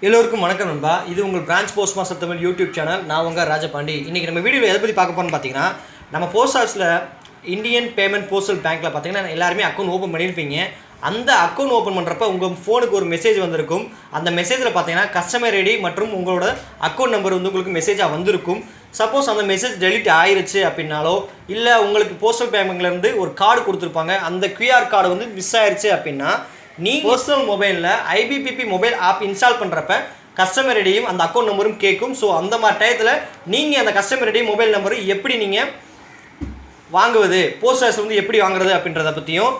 எல்லோருக்கும் வணக்கம் நண்பா. இது உங்கள் branch post master Tamil YouTube channel. நான் உங்கள் ராஜபாண்டி. இன்றைக்கி நம்ம வீடியோவில் எதை பற்றி பார்க்க போகிறோம்னு பார்த்தீங்கன்னா, நம்ம போஸ்ட் ஆஃபீஸில் இந்தியன் பேமெண்ட் போஸ்டல் பேங்க்கில் பார்த்தீங்கன்னா எல்லாருமே அக்கௌண்ட் ஓப்பன் பண்ணியிருப்பீங்க. அந்த அக்கௌண்ட் ஓப்பன் பண்ணுறப்ப உங்கள் ஃபோனுக்கு ஒரு மெசேஜ் வந்திருக்கும். அந்த மெசேஜில் பார்த்தீங்கன்னா கஸ்டமர் ஐடி மற்றும் உங்களோட அக்கௌண்ட் நம்பர் வந்து உங்களுக்கு மெசேஜாக வந்திருக்கும். சப்போஸ் அந்த மெசேஜ் டெலிட் ஆயிருச்சு அப்படின்னாலோ, இல்லை உங்களுக்கு போஸ்டல் பேமெண்ட்லேருந்து ஒரு கார்டு கொடுத்துருப்பாங்க, அந்த QR கார்டு வந்து மிஸ் ஆயிடுச்சு அப்படின்னா, நீ பர்சனல் மொபைலில் ஐபிபிபி மொபைல் ஆப் இன்ஸ்டால் பண்ணுறப்ப கஸ்டமர் ஐடியும் அந்த அக்கௌண்ட் நம்பரும் கேட்கும். ஸோ அந்த மாதிரி டயத்தில் நீங்கள் அந்த கஸ்டமர் ஐடி மொபைல் நம்பரும் எப்படி நீங்கள் வாங்குவது, போஸ்ட் ஆஃபீஸ் வந்து எப்படி வாங்குறது அப்படின்றத பற்றியும்,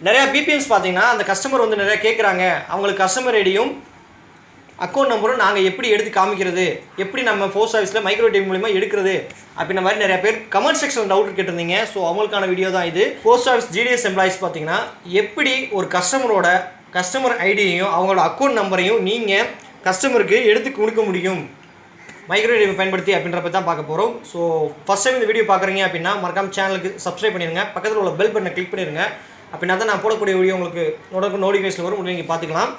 நிறையா பிபிஎம்ஸ் பார்த்தீங்கன்னா அந்த கஸ்டமர் வந்து நிறையா கேட்குறாங்க, அவங்களுக்கு கஸ்டமர் ஐடியும் அக்கௌண்ட் நம்பரும் நாங்கள் எப்படி எடுத்து காமிக்கிறது, எப்படி நம்ம போஸ்ட் ஆஃபீஸில் மைக்ரோ டிவி மூலிமா எடுக்கிறது அப்படின்ற மாதிரி நிறைய பேர் கமெண்ட் செக்ஷன் டவுட் கேட்டிருந்தீங்க. ஸோ அவங்களுக்கான வீடியோ தான் இது. போஸ்ட் ஆஃபீஸ் ஜிடிஎஸ் எம்ப்ளாயிஸ் பார்த்தீங்கன்னா எப்படி ஒரு கஸ்டமர் ஐடியையும் அவங்களோட அக்கௌண்ட் நம்பரையும் நீங்கள் கஸ்டமருக்கு எடுத்து கொடுக்க முடியும் மைக்ரோ டிவி பயன்படுத்தி அப்படின்றப்ப தான் பார்க்க போகிறோம். ஸோ ஃபஸ்ட் டைம் இந்த வீடியோ பார்க்குறீங்க அப்படின்னா மறக்காம சேனலுக்கு சப்ஸ்கிரைப் பண்ணிடுங்க, பக்கத்தில் உள்ள பெல் பட்டனை கிளிக் பண்ணிடுங்க. அப்படின்னா தான் நான் போடக்கூடிய வீடியோ உங்களுக்கு நோட்டிஃபிகேஷன் வரும், நீங்கள் பார்த்துக்கலாம்.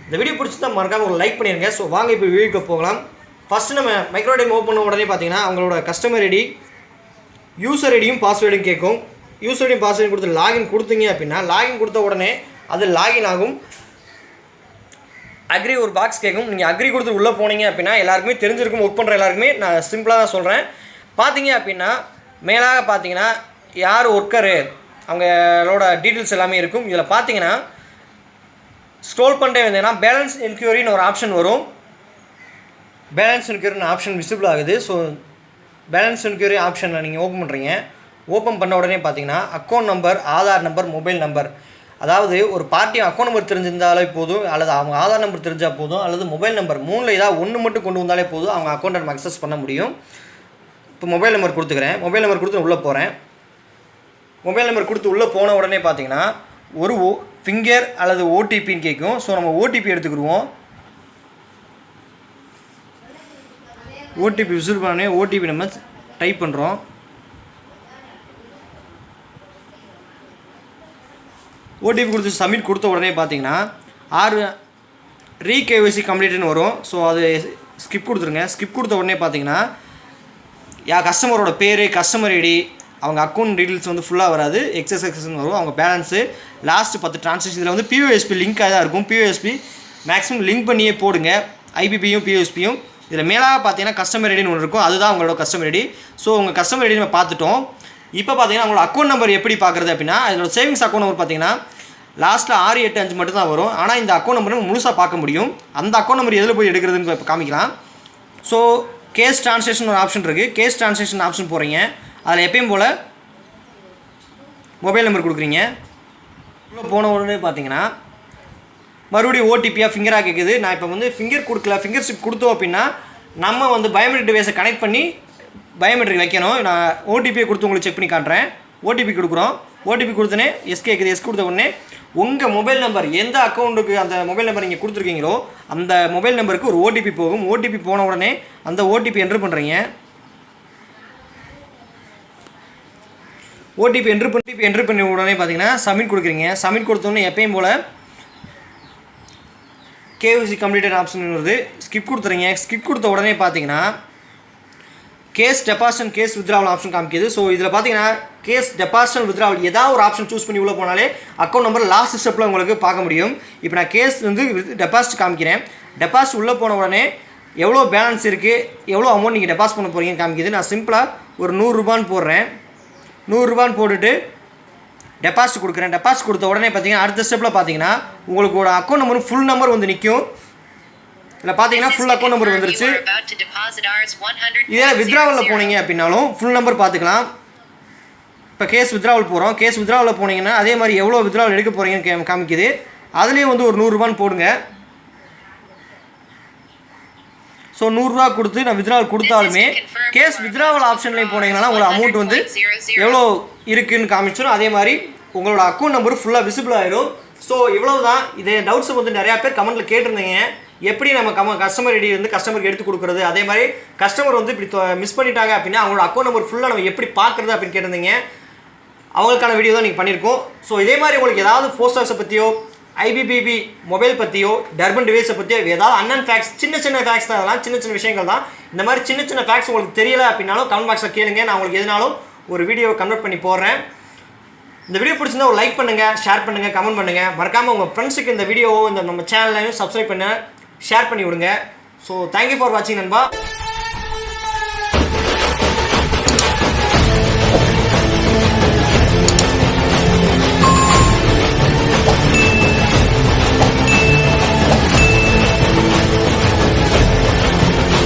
இந்த வீடியோ பிடிச்சிருந்தா மறக்காமல் ஒரு லைக் பண்ணிடுங்க. ஸோ வாங்க இப்போ வீடியோக்கு போகலாம். ஃபஸ்ட்டு நம்ம மைக்ரோ டிவி ஓப்பன் பண்ண உடனே பார்த்தீங்கன்னா அவங்களோட கஸ்டமர் ஐடி, யூசர் ஐடியும் பாஸ்வேர்டும் கேட்கும். யூசர் ஐடியும் பாஸ்வேர்டும் கொடுத்து லாகின் கொடுத்தீங்க அப்படின்னா, லாகின் கொடுத்த உடனே அது லாகின் ஆகும். அக்ரி ஒரு பாக்ஸ் கேட்கும். நீங்கள் அக்ரி கொடுத்து உள்ளே போனீங்க அப்படின்னா எல்லாருக்குமே தெரிஞ்சிருக்கும், ஒர்க் பண்ணுற எல்லாருக்குமே நான் சிம்பிளாக தான் சொல்கிறேன். பார்த்தீங்க அப்படின்னா மேலாக பார்த்தீங்கன்னா யார் ஒர்க்கரு அவங்களோட டீட்டெயில்ஸ் எல்லாமே இருக்கும். இதில் பார்த்தீங்கன்னா ஸ்க்ரோல் பண்ணிட்டே வந்தீங்கன்னா பேலன்ஸ் என்கொயரின்னு ஒரு ஆப்ஷன் வரும். பேலன்ஸ் என்கொயரின்னு ஆப்ஷன் விசிபிள் ஆகுது. ஸோ பேலன்ஸ் என்கொயரி ஆப்ஷனில் நீங்கள் ஓப்பன் பண்ணுறீங்க. ஓப்பன் பண்ண உடனே பார்த்தீங்கன்னா account number, Aadhaar number, mobile number, அதாவது ஒரு பார்ட்டி அக்கௌண்ட் நம்பர் தெரிஞ்சிருந்தாலே போதும், அல்லது அவங்க ஆதார் நம்பர் தெரிஞ்சால் போதும், அல்லது மொபைல் நம்பர், மூணில் ஏதாவது ஒன்று மட்டும் கொண்டு வந்தாலே போதும், அவங்க அக்கௌண்ட்டை நம்ம அக்சஸ் பண்ண முடியும். இப்போ மொபைல் நம்பர் கொடுத்துக்கிறேன். மொபைல் நம்பர் கொடுத்து உள்ளே போகிறேன். மொபைல் நம்பர் கொடுத்து உள்ளே போன உடனே பார்த்தீங்கன்னா ஒரு ஃபிங்கர் அல்லது ஓடிபின்னு கேட்கும். ஸோ நம்ம ஓடிபி எடுத்துக்கிடுவோம். ஓடிபி விசில் பண்ணே ஓடிபி நம்ம டைப் பண்ணுறோம். ஓடிபி கொடுத்து சப்மிட் கொடுத்த உடனே பார்த்தீங்கன்னா ரீகேஒய்சி கம்ப்ளீட்னு வரும். ஸோ அது ஸ்கிப் கொடுத்துருங்க. ஸ்கிப் கொடுத்த உடனே பார்த்தீங்கன்னா கஸ்டமரோட பேர், கஸ்டமர் ஐடி, அவங்க அக்கௌண்ட் டீட்டெயில்ஸ் வந்து ஃபுல்லாக வராது, எக்ஸஸ்ன்னு வரும். அவங்க பேலன்ஸு, லாஸ்ட்டு 10 ட்ரான்சாக்ஷன். இதில் வந்து பிஓஎஸ்பி லிங்காக தான் இருக்கும். பிஓஎஸ்பி மேக்ஸிமம் லிங்க் பண்ணியே போடுங்க, ஐபிபியும் பிஓஎஸ்பியும். இதில் மேலாக பார்த்தீங்கன்னா கஸ்டமர் ஐடின்னு ஒன்று இருக்கும், அதுதான் அவங்களோட கஸ்டமர் ஐடி. ஸோ உங்கள் கஸ்டமர் ஐடி நம்ம பார்த்துட்டோம். இப்போ பார்த்தீங்கன்னா அவங்களோட அக்கௌண்ட் நம்பர் எப்படி பார்க்குறது அப்படின்னா, இதோட சேவிங்ஸ் அக்கௌண்ட் நம்பர் பார்த்தீங்கன்னா லாஸ்ட்டில் 685 மட்டும் தான் வரும். ஆனால் இந்த அக்கௌண்ட் நம்பர் முழுசாக பார்க்க முடியும். அந்த அக்கௌண்ட் நம்பர் எதில் போய் எடுக்கிறதுன்னு இப்போ காமிக்கலாம். ஸோ கேஸ் ட்ரான்சாக்ஷன் ஒரு ஆப்ஷன் இருக்குது. கேஸ் ட்ரான்சாக்ஷன் ஆப்ஷன் போகிறீங்க. அதில் எப்பயும் போல் மொபைல் நம்பர் கொடுக்குறீங்க. உள்ளே போன உடனே பார்த்தீங்கன்னா மறுபடியும் ஓடிபியாக ஃபிங்கராக கேட்குது. நான் இப்போ வந்து ஃபிங்கர் கொடுக்கல, ஃபிங்கர் ஸ்டிப் கொடுத்தோம் அப்படின்னா நம்ம வந்து பயோமெட்ரிக் டிவைஸை கனெக்ட் பண்ணி பயோமெட்ரிக் வைக்கணும். நான் ஓடிபியை கொடுத்து உங்களுக்கு செக் பண்ணி காட்டுறேன். ஓடிபி கொடுக்குறோம். ஓடிபி கொடுத்தனே எஸ் கேட்குது. எஸ் கொடுத்த உடனே உங்கள் மொபைல் நம்பர், எந்த அக்கௌண்ட்டுக்கு அந்த மொபைல் நம்பர் நீங்கள் கொடுத்துருக்கீங்களோ அந்த மொபைல் நம்பருக்கு ஒரு ஓடிபி போகும். ஓடிபி போன உடனே அந்த ஓடிபி என்ட்ரு பண்ணுறீங்க. ஓடிபி என்ட்ரு பண்ணி உடனே பார்த்தீங்கன்னா சப்மிட் கொடுக்குறீங்க. சப்மிட் கொடுத்தோடனே எப்பயும் போல் கேஒய்சி கம்ப்ளீட்டட் ஆப்ஷன் வருது. ஸ்கிப் கொடுத்துறீங்க. ஸ்கிப் கொடுத்த உடனே பார்த்தீங்கன்னா cash deposit, cash withdrawal option காமிக்குது. ஸோ இதில் பார்த்தீங்கன்னா கேஸ் டெபாசிட், வித்ட்ராவல் ஏதாவது ஒரு ஆப்ஷன் சூஸ் பண்ணி உள்ளே போனாலே அக்கௌண்ட் நம்பர் லாஸ்ட் ஸ்டெப்பில் உங்களுக்கு பார்க்க முடியும். இப்போ நான் கேஸ் வந்து டெபாசிட் காமிக்கிறேன். டெபாசிட் உள்ளே போன உடனே எவ்வளோ பேலன்ஸ் இருக்குது, எவ்வளோ அமௌண்ட் நீங்கள் டெபாசிட் பண்ண போகிறீங்கன்னு காமிக்குது. நான் சிம்பிளாக ஒரு 100 ரூபான்னு போடுறேன். 100 ரூபான்னு போட்டுட்டு டெபாசிட் கொடுக்குறேன். டெபாசிட் கொடுத்த உடனே பார்த்தீங்கன்னா அடுத்த ஸ்டெப்பில் பார்த்தீங்கன்னா உங்களுக்கு ஒரு அக்கௌண்ட் நம்பர் ஃபுல் நம்பர் வந்து நிற்கும். இதில் பார்த்தீங்கன்னா ஃபுல் அக்கௌண்ட் நம்பர் வந்துருச்சு. இதில் வித்ட்ராவலில் போனீங்க அப்படின்னாலும் ஃபுல் நம்பர் பார்த்துக்கலாம். இப்போ கேஸ் வித்ட்ராவல் போகிறோம். கேஸ் வித்ட்ராவலில் போனீங்கன்னா அதே மாதிரி எவ்வளோ வித்ட்ராவல் எடுக்க போகிறீங்கன்னு காமிக்குது. அதுலேயும் வந்து ஒரு 100 ரூபான்னு போடுங்க. ஸோ 100 ரூபா கொடுத்து நான் வித்ட்ராவல் கொடுத்தாலுமே கேஸ் வித்ட்ராவல் ஆப்ஷன்லேயும் போனீங்கன்னா உங்களோட அமௌண்ட் வந்து எவ்வளோ இருக்குதுன்னு காமிச்சிடும். அதே மாதிரி உங்களோட அக்கௌண்ட் நம்பர் ஃபுல்லாக விசிபிள் ஆகிடும். ஸோ இவ்வளோ தான். இதே டவுட்ஸை வந்து நிறையா பேர் கமெண்ட்டில் கேட்டிருந்தீங்க, எப்படி நம்ம கஸ்டமர் ஐடி வந்து கஸ்டமருக்கு எடுத்து கொடுக்குறது, அதே மாதிரி கஸ்டமர் வந்து இப்படி மிஸ் பண்ணிட்டாங்க அப்படின்னா அவங்களோட அக்கௌண்ட் நம்பர் ஃபுல்லாக நம்ம எப்படி பார்க்குறது அப்படின்னு கேட்டிருந்தீங்க. அவங்களுக்கான வீடியோ தான் நீங்கள் பண்ணியிருக்கோம். ஸோ இதே மாதிரி உங்களுக்கு ஏதாவது போஸ்ட் ஆஃபீஸை பற்றியோ ஐபிபிபி மொபைல் பற்றியோ டர்பன் டிவைஸை பற்றியோ ஏதாவது அன்னன் ஃபேக்ட்ஸ் சின்ன ஃபேக்ட்ஸ் தான், அதெல்லாம் சின்ன விஷயங்கள் தான். இந்த மாதிரி சின்ன ஃபேக்ட்ஸ் உங்களுக்கு தெரியல அப்படின்னாலும் கமெண்ட் பாக்ஸில் கேளுங்க, நான் உங்களுக்கு எதுனாலும் ஒரு வீடியோவை கன்வெர்ட் பண்ணி போடுறேன். இந்த வீடியோ பிடிச்சிருந்தா ஒரு லைக் பண்ணுங்கள், ஷேர் பண்ணுங்கள், கமெண்ட் பண்ணுங்கள். மறக்காமல் உங்கள் ஃப்ரெண்ட்ஸுக்கு இந்த வீடியோவோ இந்த நம்ம சேனலையும் சப்ஸ்கிரைப் பண்ண ஷேர் பண்ணி விடுங்க. ஸோ தேங்க்யூ ஃபார் வாட்சிங் நண்பா.